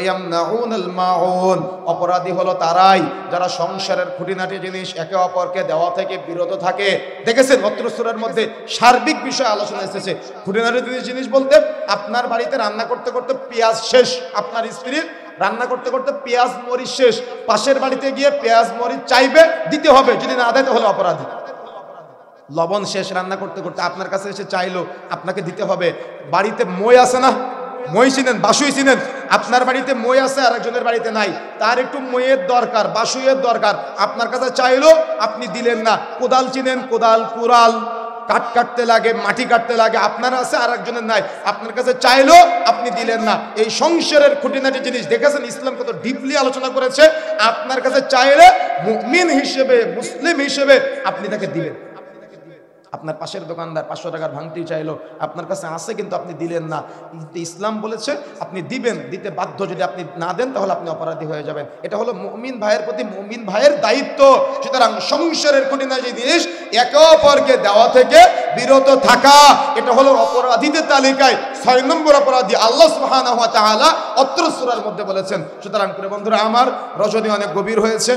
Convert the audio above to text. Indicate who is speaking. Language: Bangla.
Speaker 1: ওয়ায়ামনাউনাল মাউন, অপরাধী হলো তারাই যারা সংসারের খুঁটিনাটি জিনিস একে অপরকে দেওয়া থেকে বিরত থাকে। দেখেছেন অত্র সূরার মধ্যে সার্বিক বিষয় আলোচনা এসেছে। খুঁটিনাটি জিনিস বলতে আপনার বাড়িতে রান্না করতে করতে পেঁয়াজ শেষ, আপনার স্ত্রীর রান্না করতে করতে পেঁয়াজ মরিচ শেষ, পাশের বাড়িতে গিয়ে পেঁয়াজ মরিচ চাইবে, দিতে হবে, যদি না দেয় তাহলে অপরাধী। লবণ শেষ রান্না করতে করতে আপনার কাছে এসে চাইলো, আপনাকে দিতে হবে। বাড়িতে মই আছে না, মই চিনেন, বাসুই চিনেন, আপনার বাড়িতে মই আছে আর একজনের বাড়িতে নাই, তার একটু মইয়ের দরকার, বাসুইয়ের দরকার, আপনার কাছে চাইলো, আপনি দিলেন না। কোদাল চিনেন, কোদাল কুড়াল কাঠ কাটতে লাগে, মাটি কাটতে লাগে, আপনার আছে আর একজনের নাই, আপনার কাছে চাইলো, আপনি দিলেন না। এই সংসারের খুঁটিনাটি জিনিস দেখেছেন ইসলাম কত ডিপলি আলোচনা করেছে। আপনার কাছে চাইলে মুমিন হিসেবে, মুসলিম হিসেবে আপনি তাকে দিবেন। আপনার পাশের দোকানদার 500 টাকার ভাঙতি চাইলো, আপনার কাছে আছে কিন্তু আপনি দিলেন না, ইসলাম বলেছে আপনি দিবেন, দিতে বাধ্য, যদি আপনি না দেন তাহলে আপনি অপরাধী হয়ে যাবেন। এটা হলো মুমিন ভাইয়ের প্রতি মুমিন ভাইয়ের দায়িত্ব। সুতরাং সংসারের খুঁটিনাটি জিনিস একে অপরকে দেওয়া থেকে বিরত থাকা, এটা হলো অপরাধীদের তালিকায় 6 নম্বর অপরাধী আল্লাহ সুবহানাহু ওয়া তাআলা অত্র সূরার মধ্যে বলেছেন। সুতরাং প্রিয় বন্ধুরা আমার, রজনী অনেক গভীর হয়েছে।